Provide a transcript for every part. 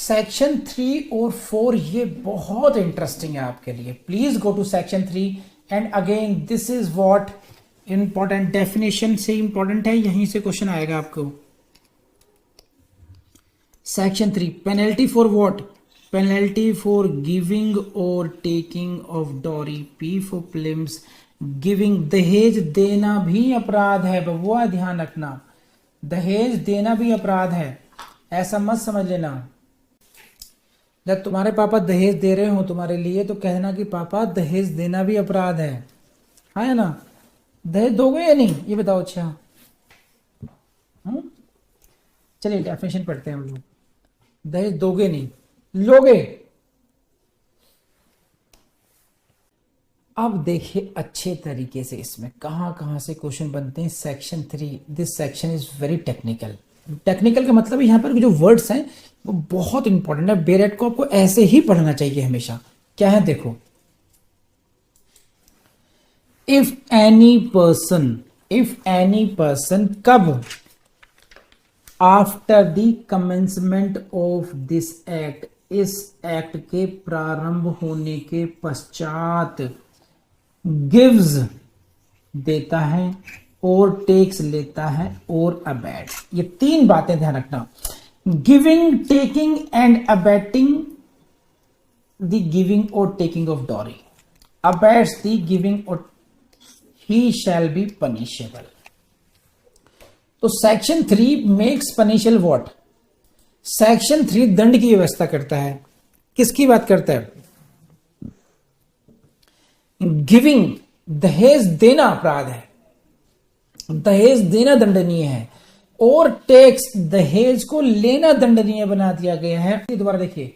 Section 3 और 4 ये बहुत इंटरेस्टिंग है आपके लिए. Please go to section 3 and again this is what important, definition से इंपॉर्टेंट है, यहीं से क्वेश्चन आएगा आपको. Section 3 penalty for what, penalty for giving और taking of dowry. P for prelims, giving, दहेज देना भी अपराध है बबुआ, ध्यान रखना. दहेज देना भी अपराध है, ऐसा मत समझ लेना. जब तुम्हारे पापा दहेज दे रहे हो तुम्हारे लिए तो कहना कि पापा दहेज देना भी अपराध है. हाँ है ना. दहेज दोगे या नहीं ये बताओ. अच्छा चलिए डेफिनेशन पढ़ते हैं हम लोग. दहेज दोगे नहीं, लोगे. अब देखिए अच्छे तरीके से इसमें कहां कहां से क्वेश्चन बनते हैं. Section 3, this section is very technical. Technical का मतलब यहाँ पर जो वर्ड्स हैं वो बहुत इंपॉर्टेंट है. बेरेट को आपको ऐसे ही पढ़ना चाहिए हमेशा. क्या है देखो, इफ एनी पर्सन कब, after the commencement of this act, इस एक्ट के प्रारंभ होने के पश्चात, गिव्स देता है, और टेक्स लेता है, और अबैट. ये तीन बातें ध्यान रखना. Giving, taking and abetting the giving और taking of dowry. Abets the giving और ही शैल बी पनिशेबल. तो section 3 makes punishable what. Section 3 दंड की व्यवस्था करता है. किसकी बात करता है? गिविंग, दहेज देना अपराध है, दहेज देना दंडनीय है. और टैक्स, दहेज को लेना दंडनीय बना दिया गया है. दोबारा देखिए,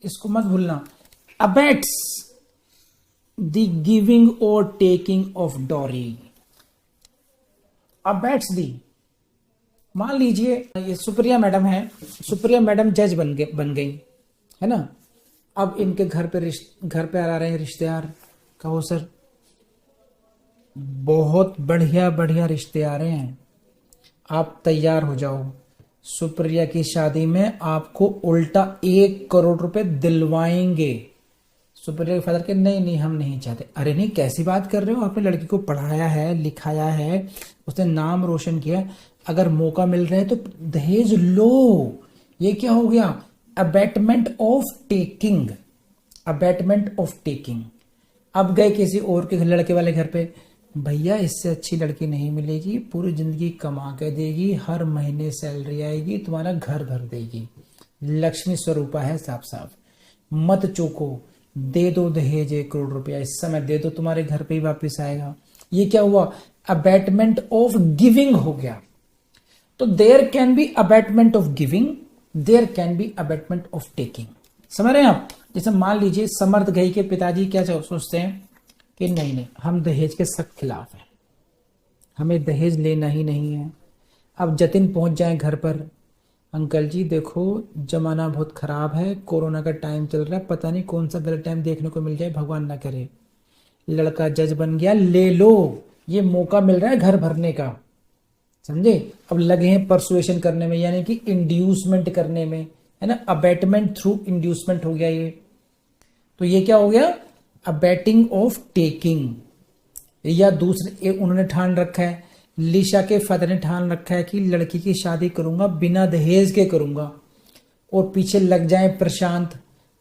इसको मत भूलना. अबैट्स द गिविंग और टेकिंग ऑफ डॉरी. अबैट्स दी, मान लीजिए ये सुप्रिया मैडम है, सुप्रिया मैडम जज बन गई है ना. अब इनके घर पे आ रहे हैं रिश्तेदार. कहो सर बहुत बढ़िया बढ़िया रिश्ते आ रहे हैं, आप तैयार हो जाओ. सुप्रिया की शादी में आपको उल्टा 1 करोड़ रुपए दिलवाएंगे. सुप्रिया के फादर के नहीं हम नहीं चाहते. अरे नहीं, कैसी बात कर रहे हो, आपने लड़की को पढ़ाया है, लिखाया है, उसने नाम रोशन किया. अगर मौका मिल रहा है तो दहेज लो. ये क्या हो गया? Abatement of taking. Abatement of taking. अब गए किसी और के लड़के वाले घर पे, भैया इससे अच्छी लड़की नहीं मिलेगी, पूरी जिंदगी कमा के देगी, हर महीने सैलरी आएगी, तुम्हारा घर भर देगी, लक्ष्मी स्वरूपा है साफ साफ. मत चूको, दे दो दहेज 1 करोड़ रुपया, इस समय दे दो, तुम्हारे घर पे ही वापस आएगा. ये क्या हुआ? अबैटमेंट ऑफ गिविंग हो गया. तो there can be abatement of giving, there can be abatement of taking. समझ रहे हैं आप? जैसे मान लीजिए समर्थ घई के पिताजी क्या सोचते हैं कि नहीं हम दहेज के सख्त खिलाफ हैं, हमें दहेज लेना ही नहीं है. अब जतिन पहुंच जाए घर पर, अंकल जी देखो जमाना बहुत खराब है, कोरोना का टाइम चल रहा है, पता नहीं कौन सा गलत टाइम देखने को मिल जाए, भगवान ना करे. लड़का जज बन गया, ले लो, ये मौका मिल रहा है घर भरने का. समझे? अब लगे हैं परसुएशन करने में, यानी कि इंड्यूसमेंट करने में, है ना. अबैटमेंट थ्रू इंड्यूसमेंट हो गया ये. तो ये क्या हो गया? अबैटिंग ऑफ टेकिंग. या दूसरे उन्होंने ठान रखा है, लिशा के फादर ने ठान रखा है कि लड़की की शादी करूंगा बिना दहेज के करूंगा, और पीछे लग जाए प्रशांत,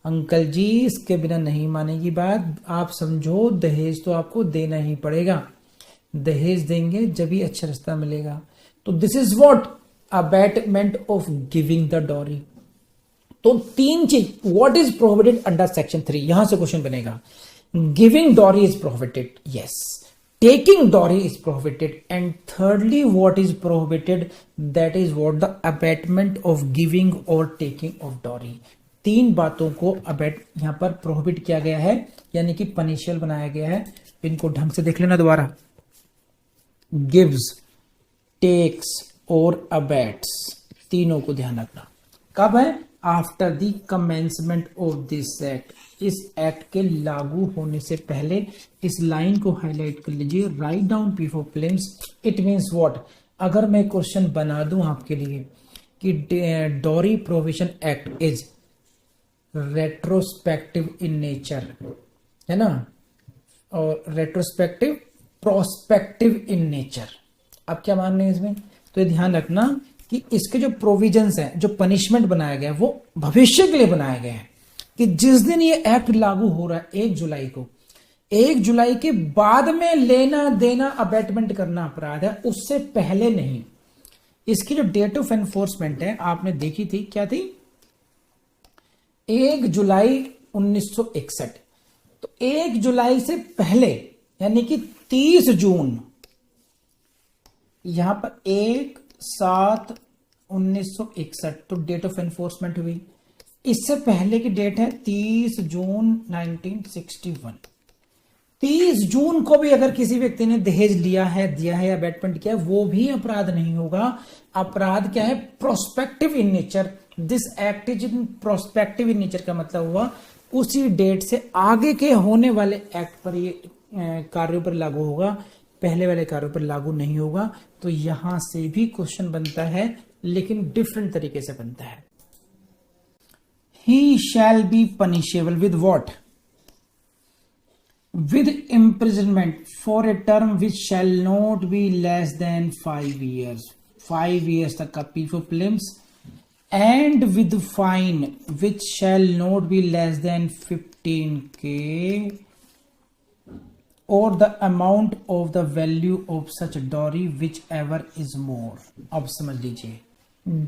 अंकल जी इसके बिना नहीं मानेगी बात, आप समझो दहेज तो आपको देना ही पड़ेगा, दहेज देंगे जब ही अच्छा रास्ता मिलेगा. तो this is what abatement of giving the dowry. तो 3 चीज, what is prohibited under section 3, यहां से क्वेश्चन बनेगा. Giving dowry is prohibited, yes. Taking dowry is prohibited. And thirdly what is prohibited, that is what the abatement of giving और taking of dowry. 3 बातों को अबैट यहां पर प्रोहिबिट किया गया है, यानी कि पनिशेबल बनाया गया है. इनको ढंग से देख लेना दोबारा. गिव्स, टेक्स और अबैट्स, तीनों को ध्यान रखना. कब है? After the commencement of this act. इस एक्ट के लागू होने से पहले. इस लाइन को हाईलाइट कर लीजिए. राइट डाउन पी फॉर प्लेम्स. It means what? अगर मैं क्वेश्चन बना दूं आपके लिए कि dowry provision act is retrospective in nature, है ना, और रेट्रोस्पेक्टिव प्रोस्पेक्टिव इन नेचर। अब क्या मान रहे हैं इसमें, तो ये ध्यान रखना कि इसके जो प्रोविजंस हैं, जो पनिशमेंट बनाया गया है वो भविष्य के लिए बनाया गया है, कि जिस दिन ये एक्ट लागू हो रहा है 1 जुलाई को, 1 जुलाई के बाद में लेना देना अबेटमेंट करना अपराध है, उससे पहले नहीं। इसकी जो डेट ऑफ एनफोर्समेंट है आपने देखी थी, क्या थी, 1 जुलाई 1961। तो 1 जुलाई से पहले यानी कि 30 जून, यहां पर 1/7/1961 तो डेट ऑफ एनफोर्समेंट हुई। इससे पहले की डेट है 30 जून 1961। 30 जून को भी अगर किसी व्यक्ति ने दहेज लिया है, दिया है या अबेटमेंट किया है, वो भी अपराध नहीं होगा। अपराध क्या है, prospective in nature. This act is in prospective in nature का मतलब हुआ उसी डेट से आगे के होने वाले एक्ट पर, ये कार्यों पर लागू होगा, पहले वाले कार्यों पर लागू नहीं होगा। तो यहां से भी क्वेश्चन बनता है, लेकिन डिफरेंट तरीके से बनता है। He shall be punishable with what? With imprisonment for a term which shall not be less than 5 years. 5 years तक का P for limbs, and with fine which shall not be less than 15K or the amount of the value of such dowry whichever is more. अब समझ लीजिए,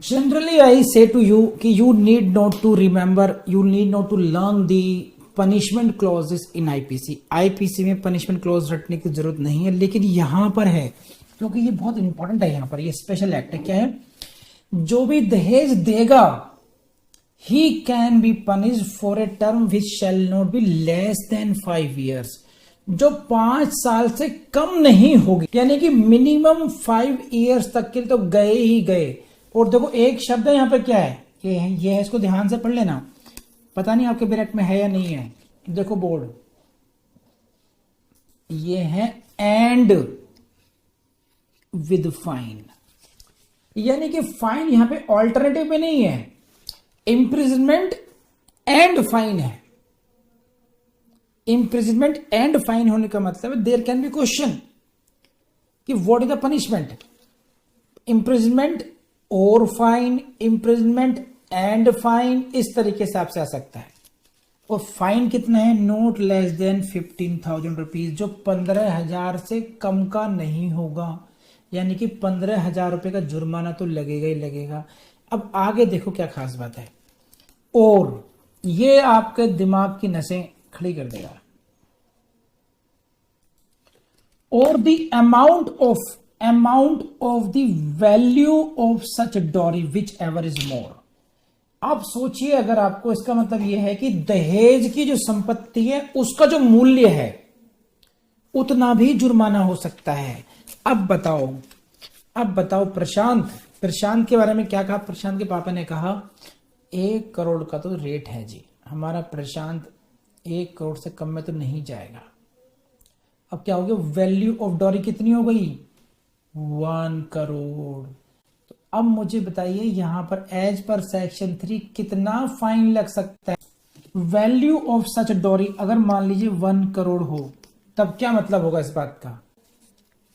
generally I say to you कि you need not to remember, you need not to learn the punishment clauses in IPC। IPC में punishment clause रटने की जरूरत नहीं है, लेकिन यहां पर है क्योंकि ये बहुत इंपॉर्टेंट है। यहां पर ये स्पेशल एक्ट है। क्या है, जो भी दहेज देगा he can be punished for a term which shall not be less than 5 years, जो 5 साल से कम नहीं होगी, यानी कि मिनिमम 5 years तक के तो गए ही गए। और देखो एक शब्द है यहां पर, क्या है, ये है, इसको ध्यान से पढ़ लेना। पता नहीं आपके ब्रैकेट में है या नहीं है, देखो बोर्ड, ये है एंड विद फाइन, यानी कि फाइन यहां पे ऑल्टरनेटिव में नहीं है, इंप्रिजनमेंट एंड फाइन है। इंप्रिजनमेंट एंड फाइन होने का मतलब है देयर कैन बी क्वेश्चन कि what is the punishment, imprisonment और फाइन, इंप्रिजनमेंट एंड फाइन, इस तरीके से आपसे आ सकता है। और फाइन कितना है, नॉट लेस देन 15,000 रुपीज, जो 15,000 से कम का नहीं होगा, यानी कि 15,000 रुपए का जुर्माना तो लगेगा ही लगेगा। अब आगे देखो क्या खास बात है, और ये आपके दिमाग की नसें खड़ी कर देगा। और the amount of the value of such dowry whichever is more. आप सोचिए, अगर आपको, इसका मतलब यह है कि दहेज की जो संपत्ति है उसका जो मूल्य है उतना भी जुर्माना हो सकता है। अब बताओ प्रशांत के बारे में क्या कहा। प्रशांत के पापा ने कहा 1 करोड़ का तो रेट है जी, हमारा प्रशांत 1 करोड़ से कम में तो नहीं जाएगा। अब क्या हो गया, वैल्यू ऑफ डॉरी कितनी हो गई, 1 करोड़। तो अब मुझे बताइए यहां पर एज पर सेक्शन 3 कितना फाइन लग सकता है। वैल्यू ऑफ सच डॉरी अगर मान लीजिए 1 करोड़ हो, तब क्या मतलब होगा इस बात का,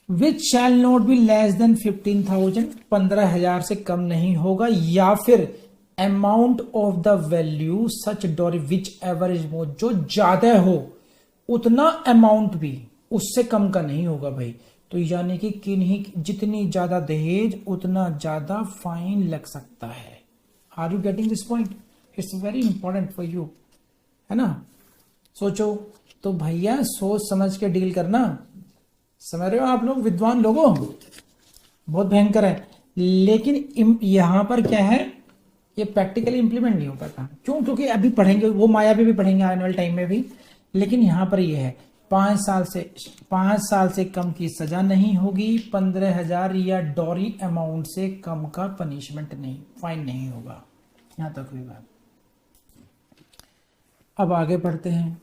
which shall not be less than 15,000, 15,000 से कम नहीं होगा, या फिर amount of the value such dowry whichever is more, जो ज्यादा हो उतना अमाउंट भी उससे कम का नहीं होगा भाई। तो यानी कि जितनी ज्यादा दहेज उतना ज्यादा फाइन लग सकता है। Are you getting this point, it's very important for you, है ना। सोचो तो भैया, सोच समझ के डील करना, समझ रहे हो आप लोग, विद्वान लोगों, बहुत भयंकर है। लेकिन यहां पर क्या है, ये प्रैक्टिकली इंप्लीमेंट नहीं हो पाता। क्यों, क्योंकि अभी पढ़ेंगे, वो माया भी पढ़ेंगे आने वाले टाइम में भी, लेकिन यहां पर ये है 5 साल से कम की सजा नहीं होगी, 15,000 या डॉरी अमाउंट से कम का पनिशमेंट नहीं, फाइन नहीं होगा। यहां तक हुई बात। अब आगे बढ़ते हैं।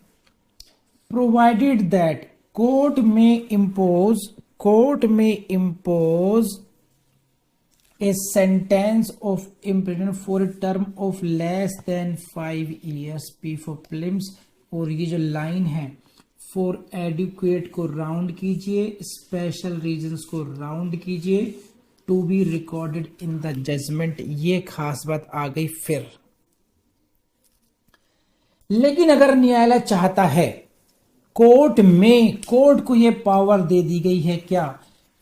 प्रोवाइडेड दैट कोर्ट में impose a sentence of imprisonment for a term of less than 5 years, P for prelims. और ये जो लाइन है फॉर एडुकेट को राउंड कीजिए, स्पेशल रीजंस को राउंड कीजिए, to be recorded in the judgment. ये खास बात आ गई फिर। लेकिन अगर न्यायालय चाहता है, कोर्ट को यह पावर दे दी गई है क्या,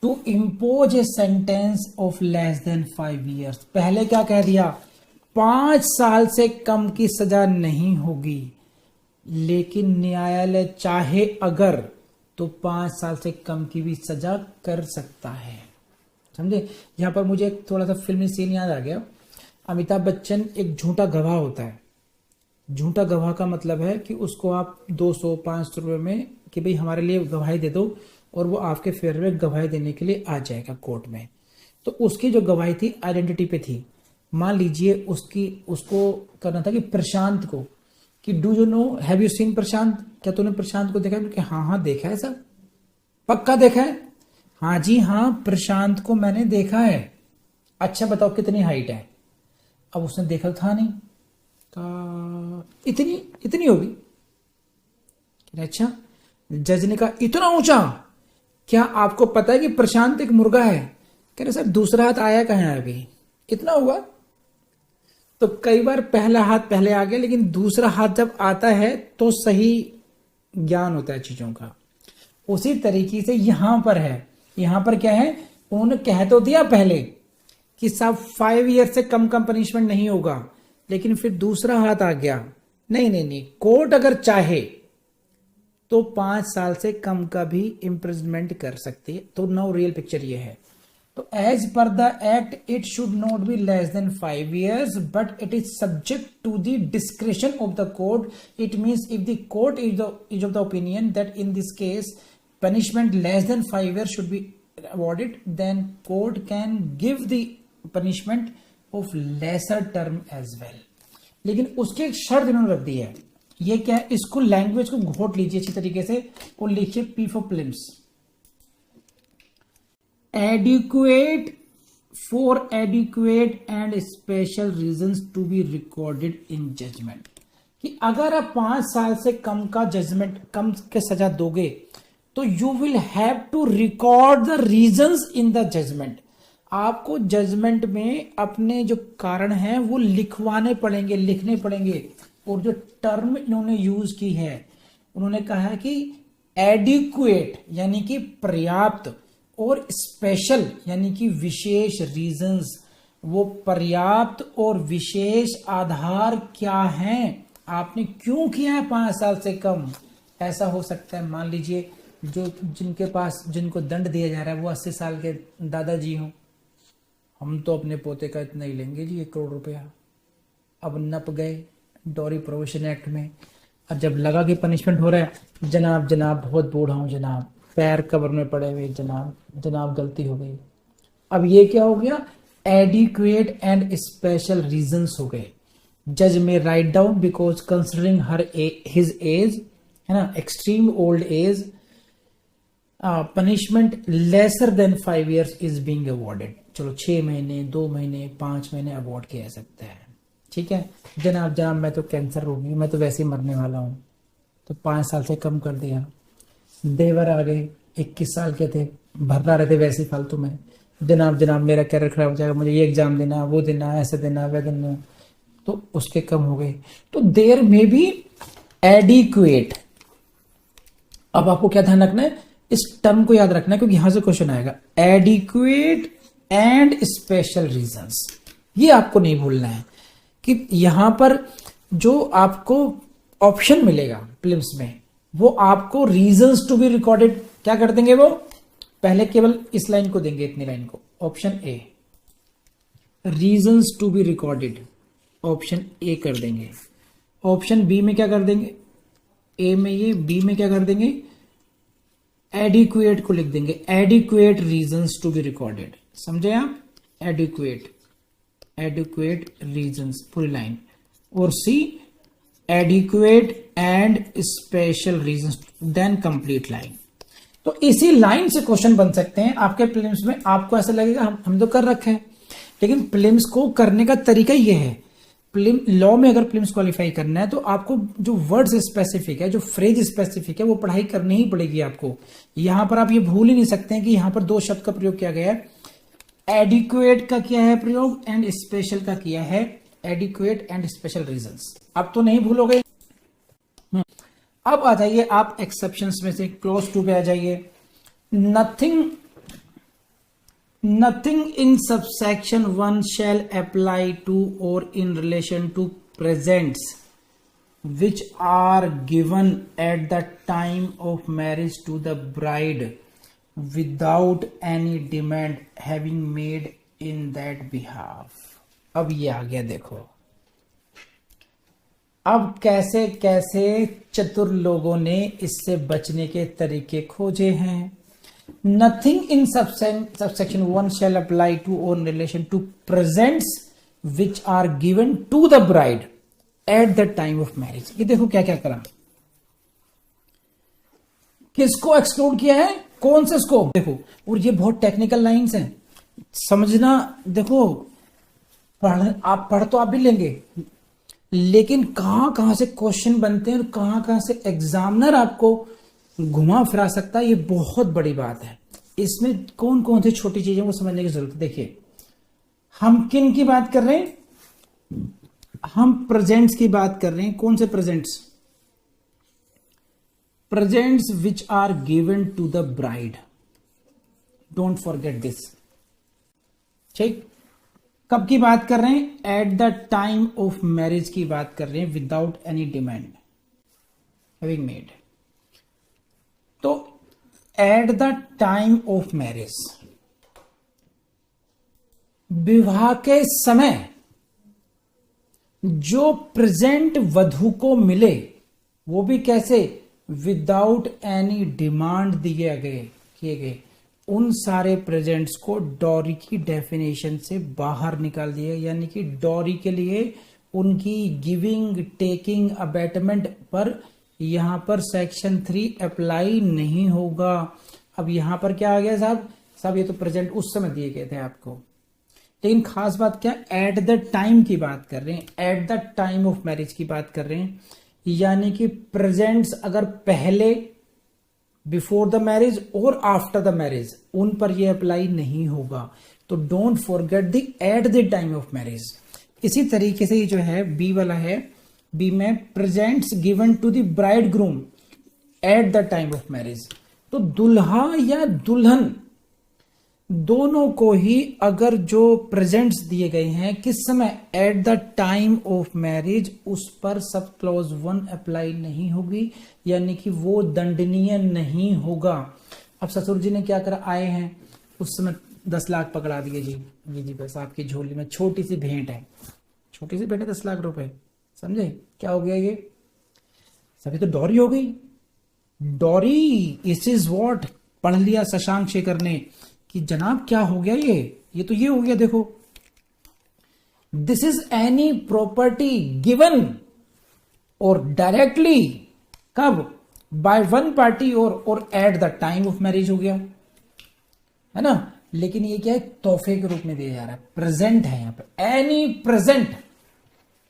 to impose a sentence of less than 5 years। पहले क्या कह दिया, 5 साल से कम की सजा नहीं होगी, लेकिन न्यायालय चाहे अगर तो 5 साल से कम की भी सजा कर सकता है। समझे? यहां पर मुझे थोड़ा सा फिल्मी सीन याद आ गया। अमिताभ बच्चन एक झूठा गवाह होता है। झूठा गवाह का मतलब है कि उसको आप 200-500 रुपए में कि भाई हमारे लिए गवाही दे दो, और वो आपके फेवर में गवाही देने के लिए आ जाएगा कोर्ट में। तो उसकी जो गवाही थी आइडेंटिटी पे थी। मान लीजिए उसको करना था कि प्रशांत को, कि do you know, have you seen Prashant, क्या तूने प्रशांत को देखा है? कि हाँ देखा है सर। पक्का देखा है? हाँ जी हाँ, प्रशांत को मैंने देखा है। अच्छा बताओ कितनी हाइट है? अब उसने देखा था नहीं, इतनी होगी। अच्छा, जज ने कहा इतना ऊंचा, क्या आपको पता है कि प्रशांत एक मुर्गा है? कह रहे सर दूसरा हाथ आया कहाँ है अभी, इतना हुआ। तो कई बार पहला हाथ पहले आ गया, लेकिन दूसरा हाथ जब आता है तो सही ज्ञान होता है चीजों का। उसी तरीके से यहां पर है। यहां पर क्या है, उन्होंने कह तो दिया पहले कि सब 5 years से कम पनिशमेंट नहीं होगा, लेकिन फिर दूसरा हाथ आ गया, नहीं, कोर्ट अगर चाहे तो 5 साल से कम का भी इम्प्रिजमेंट कर सकती है। तो नाउ रियल पिक्चर ये है। तो as per the act it should not be less than 5 years, but it is subject to the discretion of the court. It means if the court is of the opinion that in this case punishment less than 5 years should be awarded, then court can give the punishment of lesser term as well। लेकिन उसके एक शर्त इन्होंने रख दी है। ये क्या है, इसको लैंग्वेज को घोट लीजिए अच्छी तरीके से और लिखिए P for prelims. For adequate and special reasons to be recorded in judgment. कि अगर आप 5 साल से कम का जजमेंट, कम के सजा दोगे, तो you will have to record the reasons in the judgment. आपको जजमेंट में अपने जो कारण हैं वो लिखने पड़ेंगे। और जो टर्म इन्होंने यूज की है, उन्होंने कहा है कि एडिक्वेट यानी कि पर्याप्त, और स्पेशल यानी कि विशेष रीजंस। वो पर्याप्त और विशेष आधार क्या हैं, आपने क्यों किया है 5 साल से कम। ऐसा हो सकता है, मान लीजिए जिनको दंड दिया जा रहा है वो 80 साल के दादाजी हों। हम तो अपने पोते का इतना ही लेंगे जी, 1 करोड़ रुपया। अब नप गए डॉरी प्रोविजन एक्ट में, और जब लगा कि पनिशमेंट हो रहा है, जनाब बहुत बूढ़ा हूं जनाब, पैर कब्र में पड़े हुए, जनाब गलती हो गई। अब ये क्या हो गया, एडिक्वेट एंड स्पेशल रीजंस हो गए। जज में write down because considering his age, है ना, extreme old age, punishment lesser than 5 years is being awarded. चलो 6 महीने, 2 महीने, 5 महीने अवॉर्ड किया जा सकता है। ठीक है, जनाब मैं तो कैंसर रोगी, मैं तो वैसे ही मरने वाला हूं, तो 5 साल से कम कर दिया। देवर आ गए, 21 साल के थे, भरना रहे थे वैसे फालतू में, जनाब मेरा कैरियर खराब हो जाएगा, मुझे ये एग्जाम देना, वो देना, ऐसे देना, वह देना, तो उसके कम हो गए। तो देयर में भी एडिक्वेट। अब आपको क्या ध्यान रखना है, इस टर्म को याद रखना है, क्योंकि यहां से क्वेश्चन आएगा। एडिक्वेट एंड स्पेशल रीजंस, ये आपको नहीं भूलना है कि यहां पर जो आपको ऑप्शन मिलेगा प्रिलिम्स में, वो आपको रीजंस टू बी रिकॉर्डेड क्या कर देंगे, वो पहले केवल इस लाइन को देंगे, इतनी लाइन को। Option A reasons to be recorded, option A कर देंगे। ऑप्शन बी में क्या कर देंगे, ए में ये, बी में क्या कर देंगे, एडिक्वेट को लिख देंगे, adequate reasons to be recorded. समझे आप, एडिक्वेट रीजंस पूरी लाइन। और see adequate and special reasons, then complete line. तो इसी लाइन से क्वेश्चन बन सकते हैं आपके प्रीलिम्स में। आपको ऐसा लगेगा हम तो कर रखे हैं, लेकिन प्रीलिम्स को करने का तरीका ये है, प्रीलिम लॉ में अगर प्रीलिम्स क्वालिफाई करना है तो आपको जो वर्ड्स स्पेसिफिक है, जो फ्रेज स्पेसिफिक है, वो पढ़ाई करनी ही पड़ेगी आपको। यहां पर आप ये भूल ही नहीं सकते हैं कि यहां पर दो शब्द का प्रयोग किया गया है, एडिक्वेट का किया है प्रयोग एंड स्पेशल का किया है, एडिक्वेट एंड स्पेशल रीजंस। अब तो नहीं भूलोगे। अब आ जाइए आप एक्सेप्शंस में से क्लोज टू पे आ जाइए। Nothing in subsection 1 shall apply to or in relation to presents which are given at the time of marriage to the bride without any demand having made in that behalf। अब ये आ गया देखो, अब कैसे कैसे चतुर लोगों ने इससे बचने के तरीके खोजे हैं। Nothing in subsection 1 shall apply to or in relation to presents which are given to the bride at the time of marriage। ये देखो क्या क्या करा, किसको एक्सक्लूड किया है, कौन से स्कोप देखो। और ये बहुत टेक्निकल लाइंस हैं, समझना। देखो पढ़ तो आप भी लेंगे, लेकिन कहां कहां से क्वेश्चन बनते हैं और कहां कहां से एग्जामिनर आपको घुमा फिरा सकता है, ये बहुत बड़ी बात है। इसमें कौन कौन सी छोटी चीजें को समझने की जरूरत है। देखिए हम किन की बात कर रहे हैं, हम प्रेजेंट्स की बात कर रहे हैं। कौन से presents, presents which are given to the bride, don't forget this. ठीक, कब की बात कर रहे हैं, at the time of marriage की बात कर रहे हैं, without any demand having made. तो at the time of marriage, विवाह के समय जो प्रेजेंट वधू को मिले, वो भी कैसे, विदाउट एनी डिमांड किए गए, उन सारे प्रेजेंट्स को डॉरी की डेफिनेशन से बाहर निकाल दिया। यानी कि डॉरी के लिए उनकी गिविंग, टेकिंग, अबेटमेंट पर यहां पर सेक्शन 3 अप्लाई नहीं होगा। अब यहां पर क्या आ गया साहब, ये तो प्रेजेंट उस समय दिए गए थे आपको, लेकिन खास बात क्या, एट द टाइम की बात कर रहे हैं, at the time of marriage की बात कर रहे हैं। यानी कि प्रेजेंट्स अगर पहले, बिफोर द मैरिज और आफ्टर द मैरिज, उन पर यह अप्लाई नहीं होगा। तो don't forget the eight the time of marriage. इसी तरीके से ये जो है बी वाला है, बी में presents given to the bride groom at the time of marriage. तो दुल्हा या दुल्हन दोनों को ही अगर जो प्रेजेंट्स दिए गए हैं किस समय, eight the time of marriage, उस पर सब क्लॉज 1 अप्लाई नहीं होगी, यानी कि वो दंडनीय नहीं होगा। अब ससुर जी ने क्या करा, आए हैं उस समय 10 लाख पकड़ा दिए जी, ये जी बस आपकी झोली में छोटी सी भेंट है, छोटी सी भेंट है 10 लाख रुपए, समझे क्या हो गया ये, सभी तो डॉरी हो गई। डॉरी इस इज व्हाट, पढ़ लिया शशांक शेखर ने कि जनाब क्या हो गया, ये तो ये हो गया। देखो, this is any property given और डायरेक्टली, कब, बाय वन पार्टी और eight the time of marriage हो गया, है ना। लेकिन ये क्या है, तोहफे के रूप में दिया जा रहा है, प्रेजेंट है यहां पर,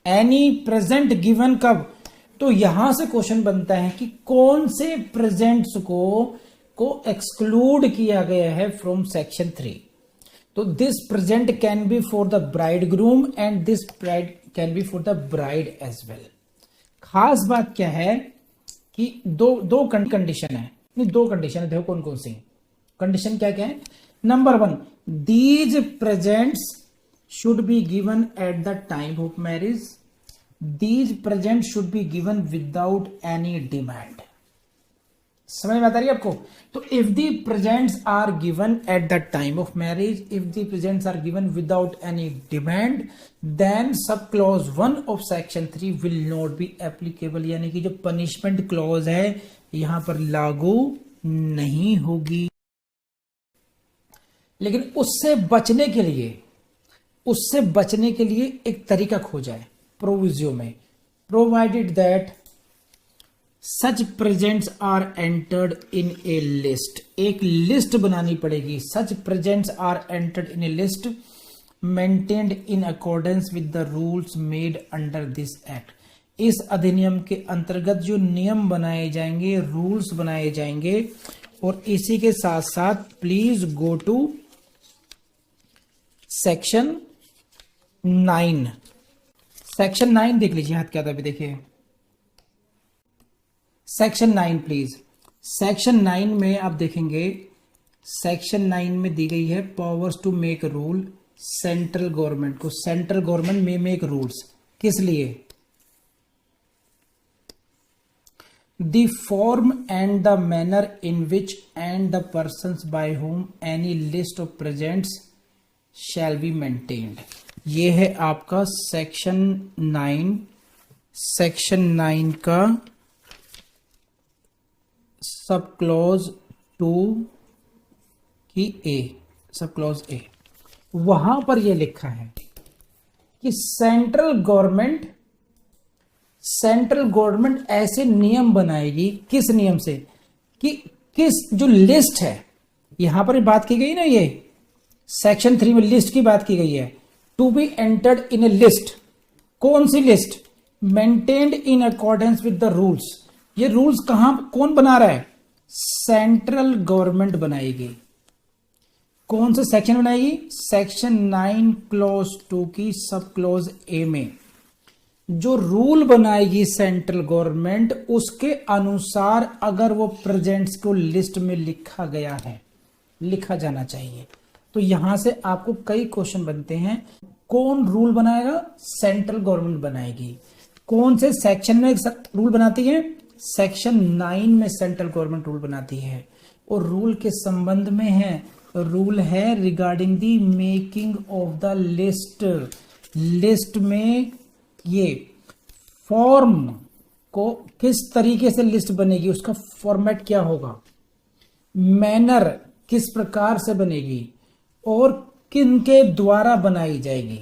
एनी प्रेजेंट गिवन कब। तो यहां से क्वेश्चन बनता है कि कौन से प्रेजेंट्स को एक्सक्लूड किया गया है फ्रॉम सेक्शन 3। तो this present can be for the bride groom and this bride can be for the bride as well. खास बात क्या है कि दो कंडीशन है, नहीं दो कंडीशन है, देखो कौन कौन सी कंडीशन क्या क्या है। Number 1, these presents should be given at the time of marriage, these present should be given without any demand. समझ में आता रही है आपको। तो if the presents are given at the time of marriage, if the presents are given without any demand, then sub clause 1 of section 3 will not be applicable. यानी कि जो पनिशमेंट क्लॉज है यहां पर लागू नहीं होगी। लेकिन उससे बचने के लिए एक तरीका खोजा है प्रोविजियो में, provided that such presents are entered in a list. एक लिस्ट बनानी पड़ेगी, such presents are entered in a list maintained in accordance with the rules made under this act. इस अधिनियम के अंतर्गत जो नियम बनाए जाएंगे, रूल्स बनाए जाएंगे। और इसी के साथ साथ please go to section 9। Section 9 देख लीजिए, हाथ क्या था अभी, देखिए सेक्शन 9 प्लीज। सेक्शन 9 में आप देखेंगे, सेक्शन 9 में दी गई है powers to make rule. Central government को, सेंट्रल गवर्नमेंट में मेक रूल्स किस लिए? The form and the manner in which and the persons by whom any list of presents shall be maintained। ये है आपका सेक्शन 9। सेक्शन 9 का sub clause 2 की ए, sub clause A, वहां पर यह लिखा है कि सेंट्रल गवर्नमेंट ऐसे नियम बनाएगी। किस नियम से? कि किस जो लिस्ट है, यहां पर बात की गई ना, ये सेक्शन 3 में लिस्ट की बात की गई है। To be entered in a list. कौन सी list? Maintained in accordance with the rules. ये रूल्स कौन बना रहा है? सेंट्रल गवर्नमेंट बनाएगी। कौन से सेक्शन बनाएगी? सेक्शन 9 क्लॉज 2 की सब क्लॉज ए में जो रूल बनाएगी सेंट्रल गवर्नमेंट, उसके अनुसार अगर वो प्रेजेंट्स को लिस्ट में लिखा गया है, लिखा जाना चाहिए। तो यहां से आपको कई क्वेश्चन बनते हैं। कौन रूल बनाएगा? सेंट्रल गवर्नमेंट बनाएगी। कौन से सेक्शन में रूल बनाती है? सेक्शन 9 में सेंट्रल गवर्नमेंट रूल बनाती है। और रूल के संबंध में है, रूल है regarding the making of the list. List में ये फॉर्म को किस तरीके से लिस्ट बनेगी, उसका फॉर्मेट क्या होगा, मैनर किस प्रकार से बनेगी, और किनके द्वारा बनाई जाएगी।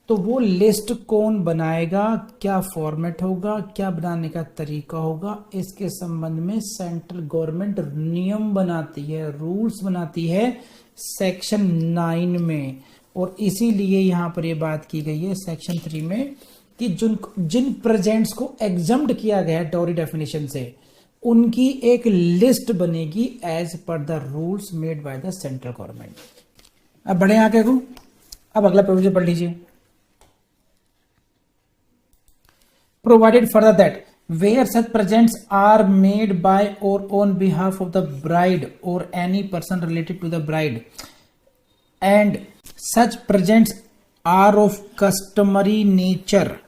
तो वो लिस्ट कौन बनाएगा, क्या फॉर्मेट होगा, क्या बनाने का तरीका होगा, इसके संबंध में सेंट्रल गवर्नमेंट नियम बनाती है, रूल्स बनाती है सेक्शन 9 में। और इसीलिए यहां पर ये बात की गई है सेक्शन 3 में कि जिन प्रेजेंट्स को एग्जम्प्ट किया गया है टोरी डेफिनेशन से, उनकी एक लिस्ट बनेगी as per the rules made by the central government. अब बढ़े आगे को, अब अगला प्रोविजन पढ़ लीजिए। Provided further that where such presents are made by or on behalf of the bride or any person related to the bride, and such presents are of customary nature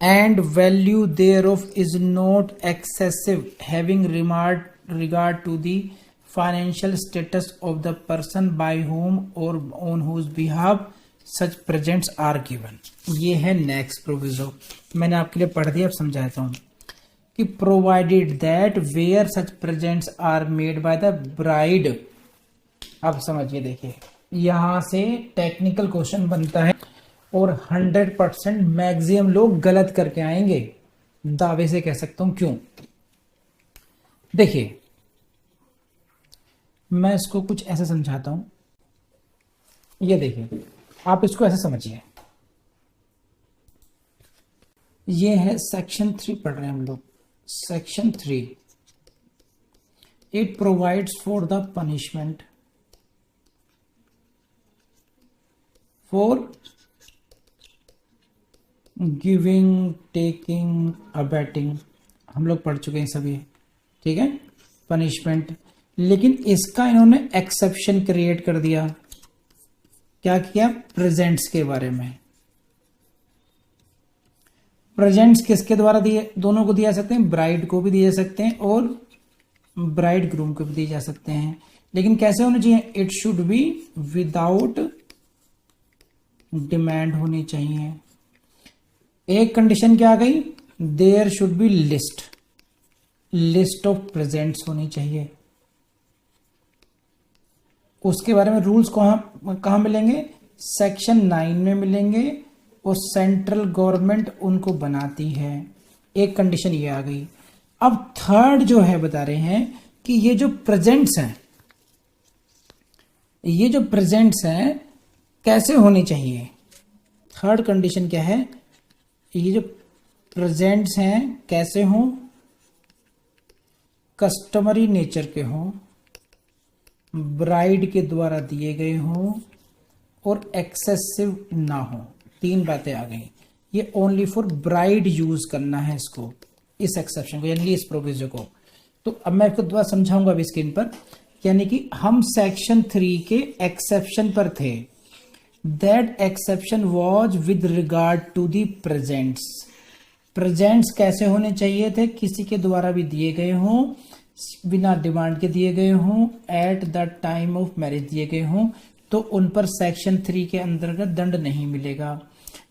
and value thereof is not excessive, having regard to the financial status of the person by whom or on whose behalf such presents are given. ये है next proviso, मैंने आपके लिए पढ़ दिया, अब समझाता हूं कि provided that where such presents are made by the bride. अब समझिए, देखिए यहां से टेक्निकल क्वेश्चन बनता है और 100% मैक्सिमम लोग गलत करके आएंगे, दावे से कह सकता हूं। क्यों? देखिए मैं इसको कुछ ऐसे समझाता हूं, ये देखिए आप इसको ऐसे समझिए। ये है सेक्शन 3 पढ़ रहे हैं हम लोग। Section 3 it provides for the punishment for giving, taking, abetting, हम लोग पढ़ चुके हैं सभी, ठीक है, पनिशमेंट। लेकिन इसका इन्होंने एक्सेप्शन क्रिएट कर दिया। क्या किया? प्रेजेंट्स के बारे में। प्रेजेंट्स किसके द्वारा दिए? दोनों को दिया जा सकते हैं, ब्राइड को भी दिए जा सकते हैं और ब्राइड ग्रूम को भी दिए जा सकते हैं। लेकिन कैसे होने चाहिए? It should be without demand होनी चाहिए। एक कंडीशन क्या आ गई? There should be list of presents होनी चाहिए। उसके बारे में रूल्स कहां मिलेंगे? सेक्शन 9 में मिलेंगे और सेंट्रल गवर्नमेंट उनको बनाती है। एक कंडीशन ये आ गई। अब थर्ड जो है बता रहे हैं कि ये जो प्रेजेंट्स हैं कैसे होनी चाहिए। थर्ड कंडीशन क्या है, ये जो प्रेजेंट्स हैं कैसे हों, कस्टमरी नेचर के हों, ब्राइड के द्वारा दिए गए हों और एक्सेसिव ना हो। 3 बातें आ गई। ये ओनली फॉर ब्राइड यूज करना है इसको, इस एक्सेप्शन को, यानी कि इस प्रोविजन को। तो अब मैं इसको दोबारा समझाऊंगा अभी स्क्रीन पर। यानी कि हम सेक्शन 3 के एक्सेप्शन पर थे। That exception was with regard to the presents. Presents कैसे होने चाहिए थे, किसी के द्वारा भी दिए गए हों, बिना डिमांड के दिए गए हों, eight the time of marriage दिए गए हों, तो उन पर सेक्शन 3 के अंतर्गत दंड नहीं मिलेगा।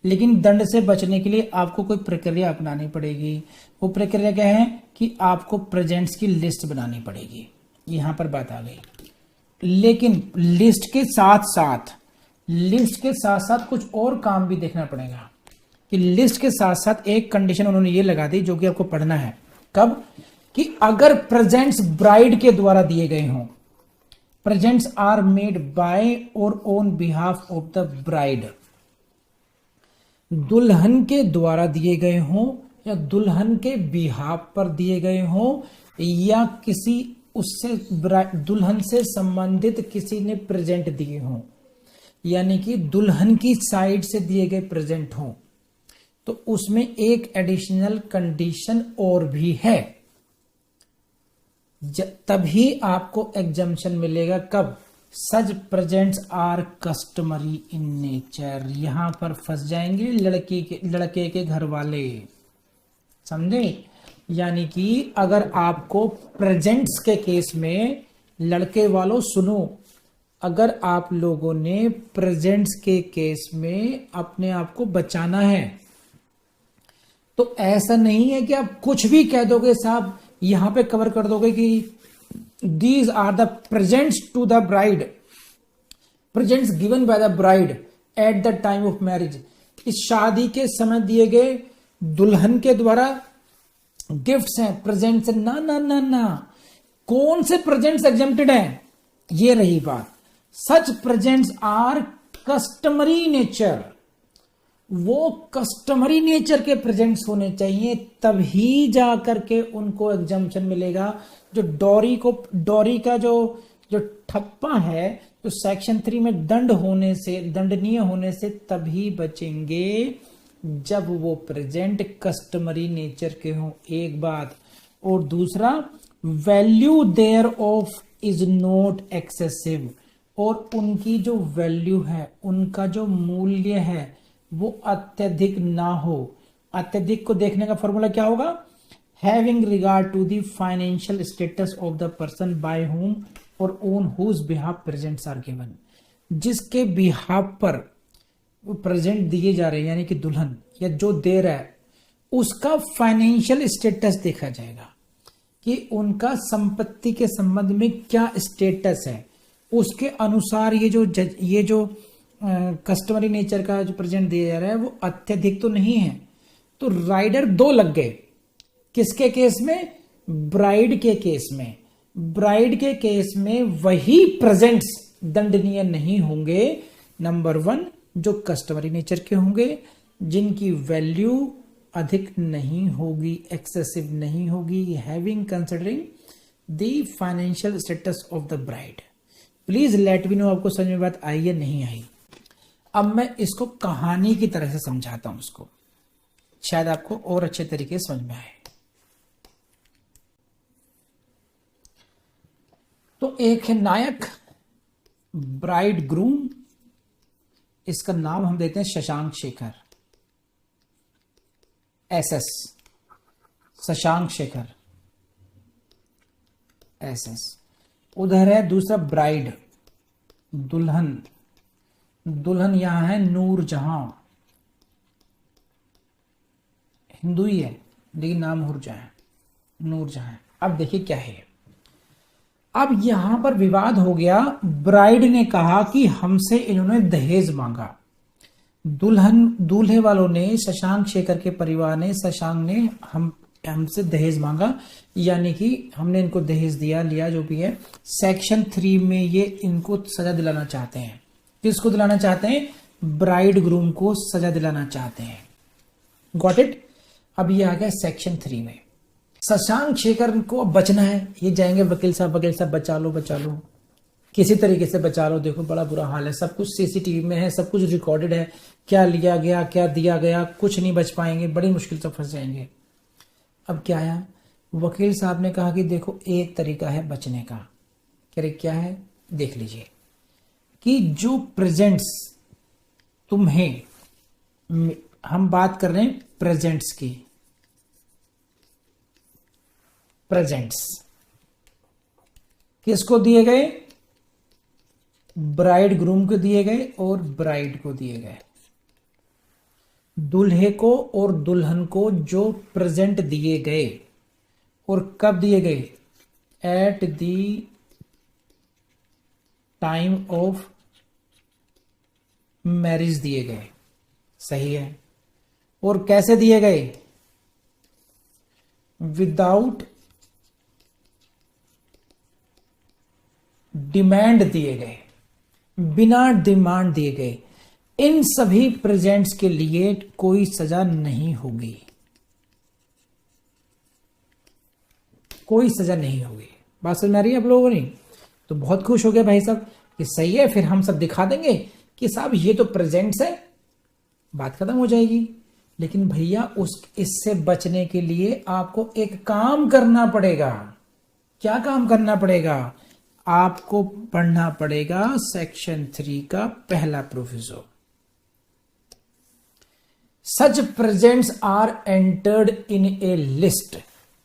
लेकिन दंड से बचने के लिए आपको कोई प्रक्रिया अपनानी पड़ेगी। वो प्रक्रिया क्या है कि आपको प्रेजेंट्स की लिस्ट बनानी पड़ेगी। यहां पर बात आ गई। लेकिन लिस्ट के साथ साथ कुछ और काम भी देखना पड़ेगा कि लिस्ट के साथ साथ एक कंडीशन उन्होंने ये लगा दी जो कि आपको पढ़ना है। कब? कि अगर प्रेजेंट्स ब्राइड के द्वारा दिए गए हों, प्रेजेंट्स आर मेड बाय और on behalf of the bride, दुल्हन के द्वारा दिए गए हों या दुल्हन के बिहाफ पर दिए गए हों या किसी उससे दुल्हन से संबंधित किसी ने प्रेजेंट दिए हों, यानी कि दुल्हन की साइड से दिए गए प्रेजेंट हों, तो उसमें एक एडिशनल कंडीशन और भी है। तभी आपको एग्जम्पशन मिलेगा। कब? Such presents are customary in nature. यहां पर फंस जाएंगे लड़के के घर वाले, समझे? यानी कि अगर आपको प्रेजेंट्स के केस में, लड़के वालों सुनो, अगर आप लोगों ने प्रेजेंट्स के केस में अपने आप को बचाना है तो ऐसा नहीं है कि आप कुछ भी कह दोगे साहब, यहां पे कवर कर दोगे कि these are the presents to the bride, presents given by the bride at the time of marriage. इस शादी के समय दिए गए दुल्हन के द्वारा गिफ्ट्स हैं, प्रेजेंट्स हैं। ना ना ना ना, कौन से प्रेजेंट्स एग्जेम्प्टेड हैं? ये रही बात। सच प्रेजेंट्स आर कस्टमरी नेचर, वो कस्टमरी नेचर के प्रेजेंट्स होने चाहिए, तभी जा करके उनको एग्जम्पशन मिलेगा। जो डॉरी का जो ठप्पा है, तो सेक्शन 3 में दंडनीय होने से तभी बचेंगे जब वो प्रेजेंट कस्टमरी नेचर के हों, एक बात। और दूसरा, value thereof is not excessive, और उनकी जो वैल्यू है, उनका जो मूल्य है, वो अत्यधिक ना हो। अत्यधिक को देखने का फॉर्मूला क्या होगा? Having regard to the financial status of the person by whom और on whose behalf presents are given. जिसके बिहाफ पर प्रेजेंट दिए जा रहे हैं, यानी कि दुल्हन या जो दे रहा है, उसका फाइनेंशियल स्टेटस देखा जाएगा कि उनका संपत्ति के संबंध में क्या स्टेटस है। उसके अनुसार ये जो कस्टमरी नेचर का जो प्रेजेंट दिया जा रहा है वो अत्यधिक तो नहीं है। तो राइडर 2 लग गए। किसके केस में? ब्राइड के केस में। ब्राइड के केस में वही प्रेजेंट्स दंडनीय नहीं होंगे। नंबर 1, जो कस्टमरी नेचर के होंगे, जिनकी वैल्यू अधिक नहीं होगी, एक्सेसिव नहीं होगी, having considering the financial status of the bride. Please let me know आपको समझ में बात आई या नहीं आई। अब मैं इसको कहानी की तरह से समझाता हूं इसको, शायद आपको और अच्छे तरीके से समझ में आए। तो एक है नायक, ब्राइड ग्रूम, इसका नाम हम देते हैं शशांक शेखर, एसएस, शशांक शेखर एसएस। उधर है दूसरा ब्राइड, दुल्हन। दुल्हन यहां है नूर जहां, हिंदू ही है लेकिन नाम नूर जहां। अब देखिए क्या है, अब यहां पर विवाद हो गया। ब्राइड ने कहा कि हमसे इन्होंने दहेज मांगा। दूल्हे वालों ने, शशांक शेखर के परिवार ने, शशांक ने हमसे दहेज मांगा, यानी कि हमने इनको दहेज लिया, जो भी है। सेक्शन 3 में ये इनको सजा दिलाना चाहते हैं किसको दिलाना चाहते हैं? ब्राइड ग्रूम को सजा दिलाना चाहते हैं। Got it? अब ये आ गया सेक्शन 3 में। शशांक शेखर को बचना है, ये जाएंगे वकील साहब बचा लो किसी तरीके से बचा लो। देखो बड़ा बुरा हाल है, सब कुछ सीसीटीवी में है, सब कुछ रिकॉर्डेड है, क्या लिया गया क्या दिया गया, कुछ नहीं बच पाएंगे, बड़ी मुश्किल से फंस जाएंगे। अब क्या आया? वकील साहब ने कहा कि देखो एक तरीका है बचने का। कह रहे क्या है? देख लीजिए कि जो प्रेजेंट्स तुम्हें, हम बात कर रहे हैं प्रेजेंट्स की, प्रेजेंट्स किसको दिए गए? ब्राइड ग्रूम को दिए गए और ब्राइड को दिए गए। दूल्हे को और दुल्हन को जो प्रेजेंट दिए गए, और कब दिए गए? Eight the time of marriage दिए गए। सही है। और कैसे दिए गए? विदाउट डिमांड दिए गए, बिना डिमांड दिए गए। इन सभी प्रेजेंट्स के लिए कोई सजा नहीं होगी, कोई सजा नहीं होगी। बात समझ में आ रही है आप लोगों ने? तो बहुत खुश हो गया भाई साहब कि सही है, फिर हम सब दिखा देंगे कि साहब ये तो प्रेजेंट्स है, बात खत्म हो जाएगी। लेकिन भैया इससे बचने के लिए आपको एक काम करना पड़ेगा। क्या काम करना पड़ेगा? आपको पढ़ना पड़ेगा सेक्शन 3 का पहला proviso. Such presents are entered in a list,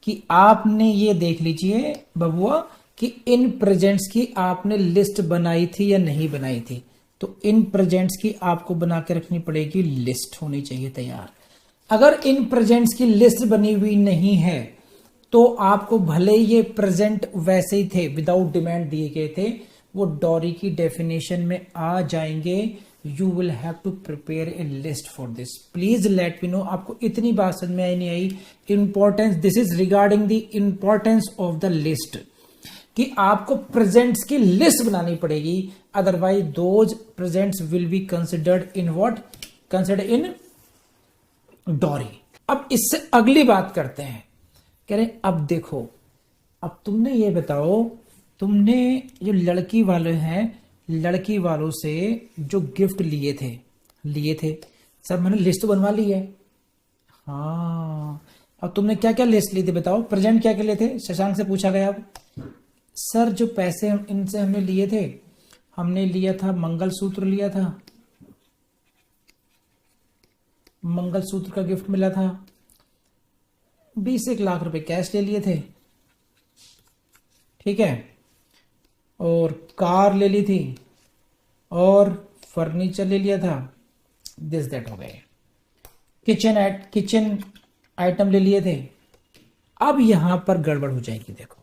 कि आपने ये देख लीजिए बबुआ कि इन प्रेजेंट्स की आपने लिस्ट बनाई थी या नहीं बनाई थी। तो इन प्रेजेंट्स की आपको बना के रखनी पड़ेगी, लिस्ट होनी चाहिए तैयार। अगर इन प्रेजेंट्स की लिस्ट बनी हुई नहीं है तो आपको भले ये प्रेजेंट वैसे ही थे, विदाउट डिमांड दिए गए थे, वो डॉरी की डेफिनेशन में आ जाएंगे। You will have to prepare a list for this. Please let me know आपको इतनी बात समझ में आई नहीं आई? Importance, this is regarding the importance of the list, कि आपको प्रेजेंट्स की लिस्ट बनानी पड़ेगी, otherwise those presents will be considered in what? Considered in dowry. अब इससे अगली बात करते हैं। कह रहे अब देखो, अब तुमने ये बताओ, तुमने जो लड़की वाले हैं, लड़की वालों से जो गिफ्ट लिए थे सब मैंने लिस्ट तो बनवा ली है। हाँ, अब तुमने क्या क्या लिस्ट ली थी बताओ? प्रेजेंट क्या क्या लिए थे? शशांक से पूछा गया। अब सर जो पैसे इनसे हमने लिए थे, हमने लिया था मंगलसूत्र लिया था, मंगलसूत्र का गिफ्ट मिला था, 20 लाख रुपए कैश ले लिए थे, ठीक है, और कार ले ली थी, और फर्नीचर ले लिया था, दिस दैट हो गए। किचन आइटम ले लिए थे। अब यहां पर गड़बड़ हो जाएगी। देखो,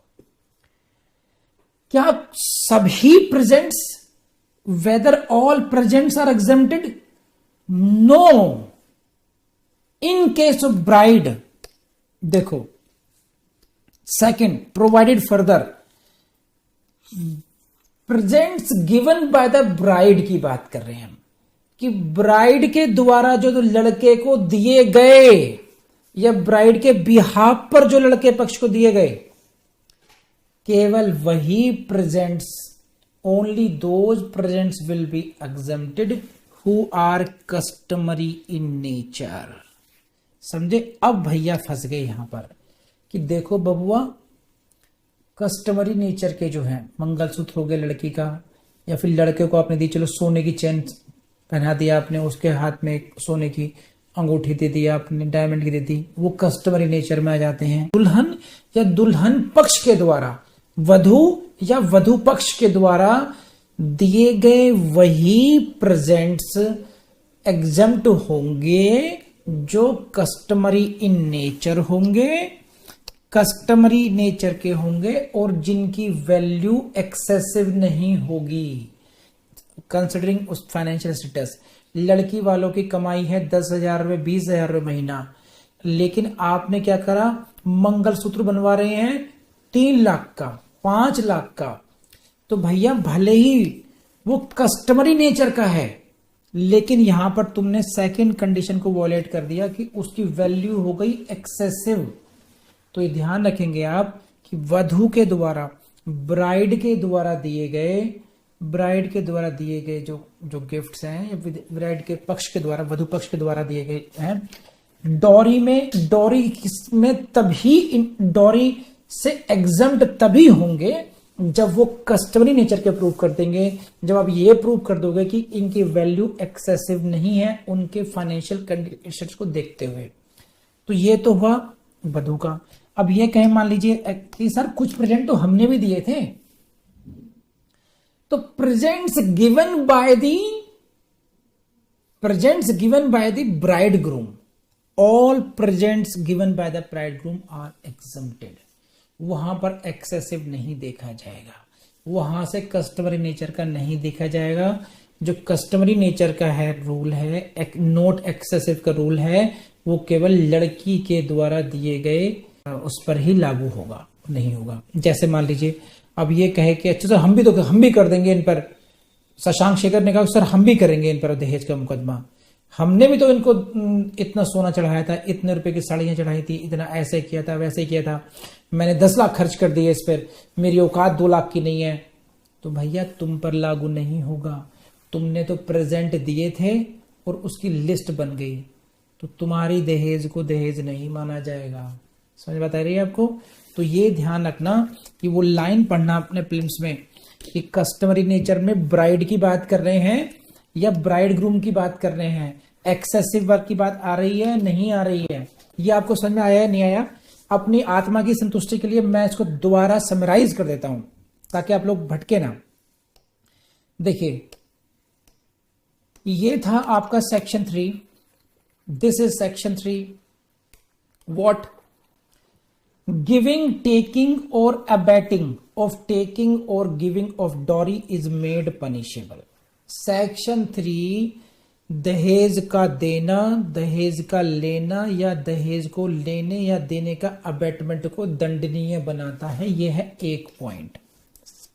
क्या सभी presents, whether all presents are exempted? No. In case of bride, देखो second, provided further, presents given by the bride की बात कर रहे हैं हम, कि ब्राइड के द्वारा जो लड़के को दिए गए, या ब्राइड के बिहाफ पर जो लड़के पक्ष को दिए गए, केवल वही presents, only those presents will be exempted who are customary in nature. समझे? अब भैया फंस गए यहां पर कि देखो बबुआ, कस्टमरी नेचर के जो है, मंगलसूत्र हो गया लड़की का, या फिर लड़के को आपने दी, चलो सोने की चेन पहना दिया आपने, उसके हाथ में सोने की अंगूठी दे दी आपने, डायमंड की दे दी, वो कस्टमरी नेचर में आ जाते हैं। दुल्हन या दुल्हन पक्ष के द्वारा, वधू या वधु पक्ष के द्वारा दिए गए वही प्रेजेंट्स एग्जेम्प्ट होंगे जो कस्टमरी इन नेचर होंगे, कस्टमरी नेचर के होंगे, और जिनकी वैल्यू एक्सेसिव नहीं होगी, कंसिडरिंग उस फाइनेंशियल स्टेटस। लड़की वालों की कमाई है 10,000 रुपए, 20,000 रुपए महीना, लेकिन आपने क्या करा? मंगलसूत्र बनवा रहे हैं 3 लाख का, 5 लाख का। तो भैया भले ही वो कस्टमरी नेचर का है, लेकिन यहां पर तुमने सेकंड कंडीशन को वॉयलेट कर दिया कि उसकी वैल्यू हो गई एक्सेसिव। तो ये ध्यान रखेंगे आप कि वधु के द्वारा, ब्राइड के द्वारा दिए गए जो जो गिफ्ट्स हैं, या ब्राइड के पक्ष के द्वारा, वधु पक्ष के द्वारा दिए गए हैं, डॉरी में तभी, डॉरी से एग्जम्प्ट तभी होंगे जब वो कस्टमरी नेचर के प्रूव कर देंगे, जब आप ये प्रूव कर दोगे कि इनकी वैल्यू एक्सेसिव नहीं है उनके फाइनेंशियल कंडीशंस को देखते हुए। तो ये तो हुआ वधु का। अब ये कहें, मान लीजिए कि सर कुछ प्रेजेंट तो हमने भी दिए थे, तो presents given by the bride groom, all presents given by the bride groom are exempted. वहां पर एक्सेसिव नहीं देखा जाएगा, वहां से कस्टमरी नेचर का नहीं देखा जाएगा। जो कस्टमरी नेचर का है रूल है, नोट एक्सेसिव का रूल है, वो केवल लड़की के द्वारा दिए गए उस पर ही लागू होगा, नहीं होगा। जैसे मान लीजिए अब ये कहे कि अच्छा सर हम भी कर देंगे इन पर, शशांक शेखर ने कहा सर हम भी करेंगे इन पर दहेज का मुकदमा, हमने भी तो इनको इतना सोना चढ़ाया था, इतने रुपए की साड़ियां चढ़ाई थी, इतना ऐसे किया था, वैसे किया था, मैंने 10 लाख खर्च कर दिए इस पर, मेरी औकात 2 लाख की नहीं है। तो भैया तुम पर लागू नहीं होगा, तुमने तो प्रेजेंट दिए थे और उसकी लिस्ट बन गई, तो तुम्हारी दहेज को दहेज नहीं माना जाएगा। समझ बता रही है आपको? तो ये ध्यान रखना कि वो लाइन पढ़ना अपने फिल्म्स में कि कस्टमरी नेचर में ब्राइड की बात कर रहे हैं या ब्राइड ग्रूम की बात कर रहे हैं, एक्सेसिव वर्क की बात आ रही है नहीं आ रही है, ये आपको समझ में आया है नहीं आया? अपनी आत्मा की संतुष्टि के लिए मैं इसको दोबारा समराइज कर देता हूं ताकि आप लोग भटके ना। देखिए ये था आपका section 3, this is section 3। What? Giving, taking और अबेटिंग ऑफ टेकिंग और giving of dowry is made punishable. Section 3 दहेज का देना, दहेज का लेना या दहेज को लेने या देने का अबेटमेंट को दंडनीय बनाता है। यह है एक पॉइंट,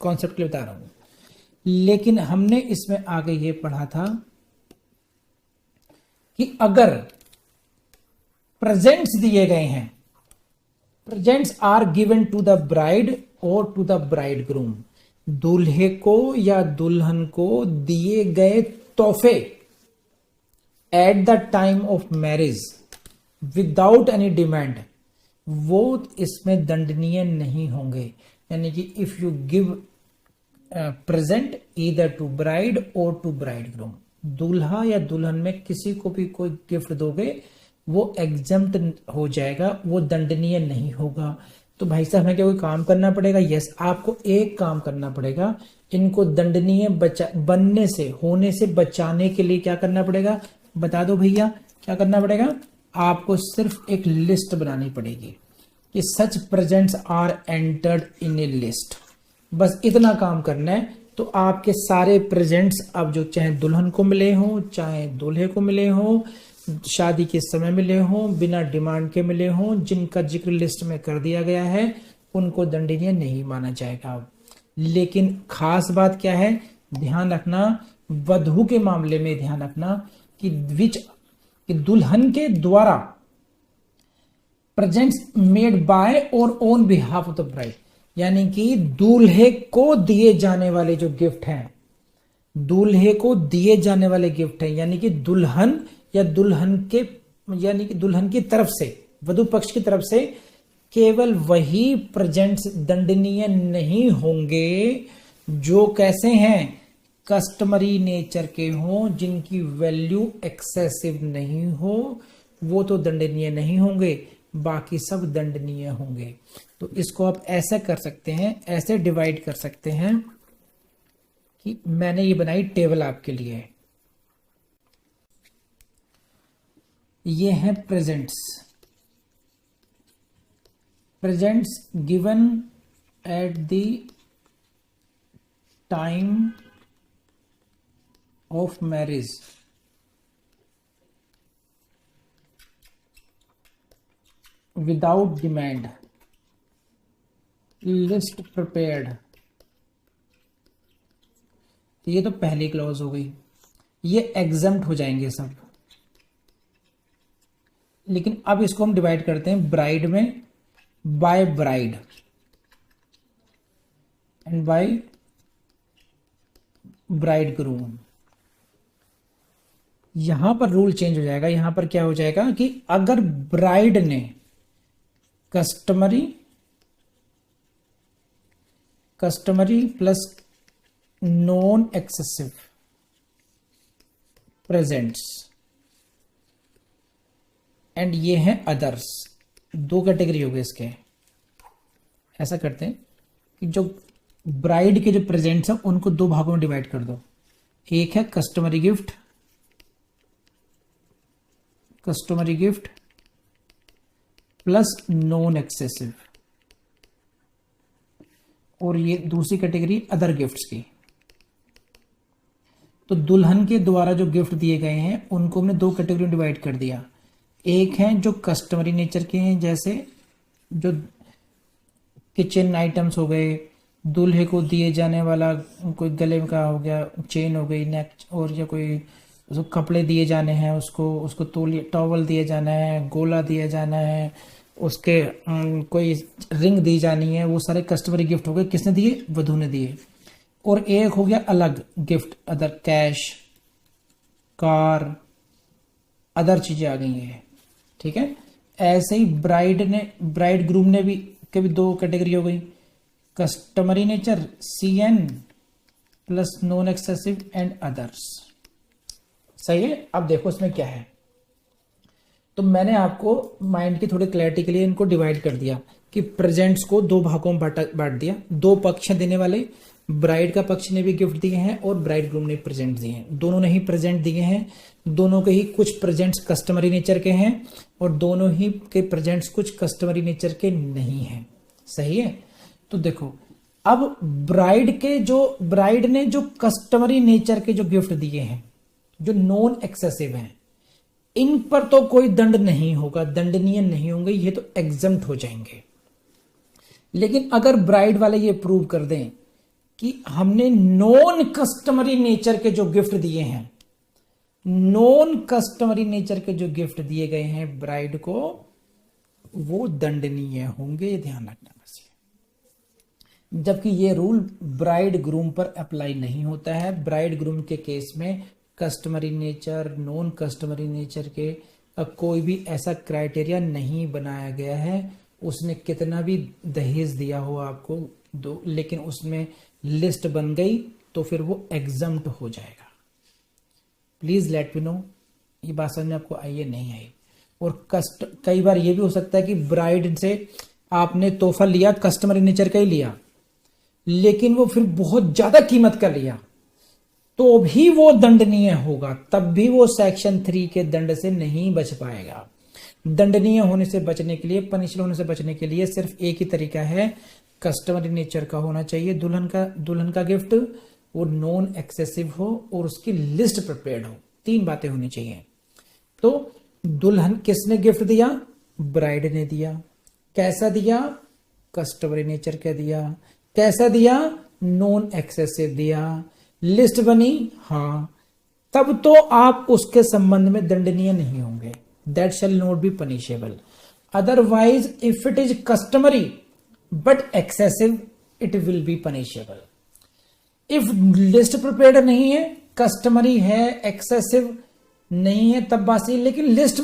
कॉन्सेप्ट के लिए बता रहा हूं। लेकिन हमने इसमें आगे ये पढ़ा था कि अगर प्रेजेंट्स दिए गए हैं, presents are given to the bride और टू द ब्राइड ग्रूम, दूल्हे को या दुल्हन को दिए गए तोहफे at the time of marriage without any demand, वो इसमें दंडनीय नहीं होंगे। यानी कि if you give present either to bride और टू ब्राइड ग्रूम, दूल्हा या दुल्हन में किसी को भी कोई गिफ्ट दोगे वो एग्जम्प्ट हो जाएगा, वो दंडनीय नहीं होगा। तो भाई साहब हमें क्या कोई काम करना पड़ेगा? यस, आपको एक काम करना पड़ेगा, इनको दंडनीय बनने से, होने से बचाने के लिए क्या करना पड़ेगा? बता दो भैया, क्या करना पड़ेगा? आपको सिर्फ एक लिस्ट बनानी पड़ेगी कि such presents are entered in a list. बस इतना काम करना है, तो आपके सारे प्रेजेंट्स अब जो चाहे दुल्हन को मिले हों, चाहे दूल्हे को मिले हों, शादी के समय मिले हों, बिना डिमांड के मिले हों, जिनका जिक्र लिस्ट में कर दिया गया है, उनको दंडनीय नहीं माना जाएगा। लेकिन खास बात क्या है, ध्यान रखना, वधु के मामले में ध्यान रखना कि दुल्हन के द्वारा प्रेजेंट्स मेड बाय और on behalf of the bride, यानी कि दूल्हे को दिए जाने वाले जो गिफ्ट हैं, दूल्हे को दिए जाने वाले गिफ्ट हैं, यानी कि दुल्हन या दुल्हन के, यानी कि दुल्हन की तरफ से, वधु पक्ष की तरफ से केवल वही प्रेजेंट्स दंडनीय नहीं होंगे जो कैसे हैं, कस्टमरी नेचर के हों, जिनकी वैल्यू एक्सेसिव नहीं हो, वो तो दंडनीय नहीं होंगे, बाकी सब दंडनीय होंगे। तो इसको आप ऐसा कर सकते हैं, ऐसे डिवाइड कर सकते हैं कि मैंने ये बनाई टेबल आपके लिए। ये है presents, presents given at the time of marriage without demand, list prepared तो ये तो पहली क्लॉज हो गई, ये एग्जम्प्ट हो जाएंगे सब। लेकिन अब इसको हम डिवाइड करते हैं ब्राइड में by bride and by bride groom. यहां पर रूल चेंज हो जाएगा। यहां पर क्या हो जाएगा कि अगर ब्राइड ने customary plus non excessive presents and ये हैं अदर्स, दो कैटेगरी हो गए इसके। ऐसा करते हैं कि जो ब्राइड के जो प्रेजेंट्स हैं उनको दो भागों में डिवाइड कर दो। एक है customary gift plus non excessive, और ये दूसरी कैटेगरी अदर गिफ्ट्स की। तो दुल्हन के द्वारा जो गिफ्ट दिए गए हैं उनको हमने दो कैटेगरी में डिवाइड कर दिया। एक है जो कस्टमरी नेचर के हैं, जैसे जो किचन आइटम्स हो गए, दूल्हे को दिए जाने वाला कोई गले का हो गया, चेन हो गई, नेक, और या कोई उसको कपड़े दिए जाने हैं, उसको तौलिया टॉवल दिया जाना है, गोला दिया जाना है, उसके कोई रिंग दी जानी है, वो सारे कस्टमरी गिफ्ट हो गए। किसने दिए? वधू ने दिए। और एक हो गया अलग gift, other cash, car, other चीजें आ गई हैं। ठीक है, ऐसे ही ब्राइड ग्रूम ने भी के भी दो कैटेगरी हो गई, customary nature CN plus non excessive and others. सही है। अब देखो इसमें क्या है। तो मैंने आपको माइंड की थोड़ी क्लैरिटी के लिए इनको डिवाइड कर दिया कि प्रेजेंट्स को दो भागों में बांट दिया। दो पक्ष देने वाले, ब्राइड का पक्ष ने भी गिफ्ट दिए हैं और ब्राइड ग्रूम ने प्रेजेंट दिए हैं। दोनों ने ही प्रेजेंट दिए हैं। दोनों के ही कुछ प्रेजेंट्स कस्टमरी नेचर के हैं और दोनों ही के प्रेजेंट्स कुछ कस्टमरी नेचर के नहीं हैं। सही है। तो देखो, अब ब्राइड ने जो कस्टमरी नेचर के जो गिफ्ट दिए हैं, जो नॉन एक्सेसिव हैं, इन पर तो कोई दंड नहीं होगा, दंडनीय नहीं होंगे, ये तो एग्जम्प्ट हो जाएंगे। लेकिन अगर ब्राइड वाले ये प्रूव कर दें कि हमने नॉन कस्टमरी नेचर के जो गिफ्ट दिए हैं, नॉन कस्टमरी नेचर के जो गिफ्ट दिए गए हैं ब्राइड को, वो दंडनीय होंगे, ये ध्यान रखना बस। जबकि ये रूल ब्राइड ग्रूम पर अप्लाई नहीं होता है। ब्राइड ग्रूम के केस में customary nature, non customary nature के कोई भी ऐसा क्राइटेरिया नहीं बनाया गया है। उसने कितना भी दहेज दिया हो आपको दो, लेकिन उसमें लिस्ट बन गई तो फिर वो एग्जम्प्ट हो जाएगा। प्लीज लेट मी नो ये बात समझ में आपको आई है नहीं आई। और कई बार ये भी हो सकता है कि ब्राइड से आपने तोहफा लिया, कस्टमरी नेचर का ही लिया, लेकिन वो फिर बहुत ज्यादा कीमत का लिया, तो भी वो दंडनीय होगा, तब भी वो सेक्शन 3 के दंड से नहीं बच पाएगा। दंडनीय होने से बचने के लिए, पनिशबल होने से बचने के लिए सिर्फ एक ही तरीका है, कस्टमरी नेचर का होना चाहिए दुल्हन का गिफ्ट, वो नॉन एक्सेसिव हो और उसकी लिस्ट प्रिपेयर्ड हो। 3 बातें होनी चाहिए। तो दुल्हन किसने गिफ्ट दिया? ब्राइड ने दिया। कैसा दिया? कस्टमरी नेचर का दिया। कैसा दिया? नॉन एक्सेसिव दिया। लिस्ट बनी, हाँ, तब तो आप उसके संबंध में दंडनीय नहीं होंगे। That shell not be punishable. Otherwise if it is customary but excessive, it will be punishable. If list prepared नहीं है, कस्टमरी है, एक्सेसिव नहीं है, तब बासी, लेकिन लिस्ट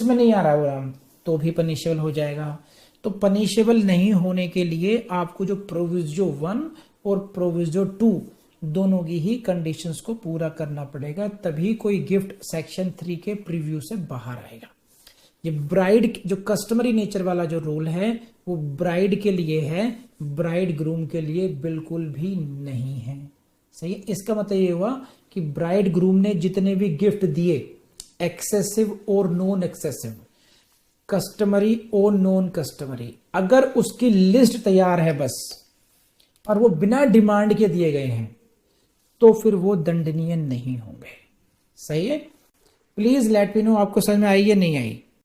में नहीं आ रहा है, तो भी पनिशेबल हो जाएगा। तो पनिशेबल नहीं होने के लिए आपको जो प्रोविजो 1 और प्रोविजो 2 दोनों की ही कंडीशंस को पूरा करना पड़ेगा, तभी कोई गिफ्ट सेक्शन 3 के प्रीव्यू से बाहर आएगा। ये ब्राइड जो कस्टमरी नेचर वाला जो रूल है वो ब्राइड के लिए है, ब्राइड ग्रूम के लिए बिल्कुल भी नहीं है। सही है। इसका मतलब ये हुआ कि ब्राइड ग्रूम ने जितने भी गिफ्ट दिए, एक्सेसिव और नॉन एक्सेसिव, कस्टमरी और नॉन कस्टमरी, अगर उसकी लिस्ट तैयार है बस और वो बिना डिमांड के दिए गए हैं, तो फिर वो दंडनीय नहीं होंगे। सही है। प्लीज लेट मी नो आपको समझ में आई या नहीं आई।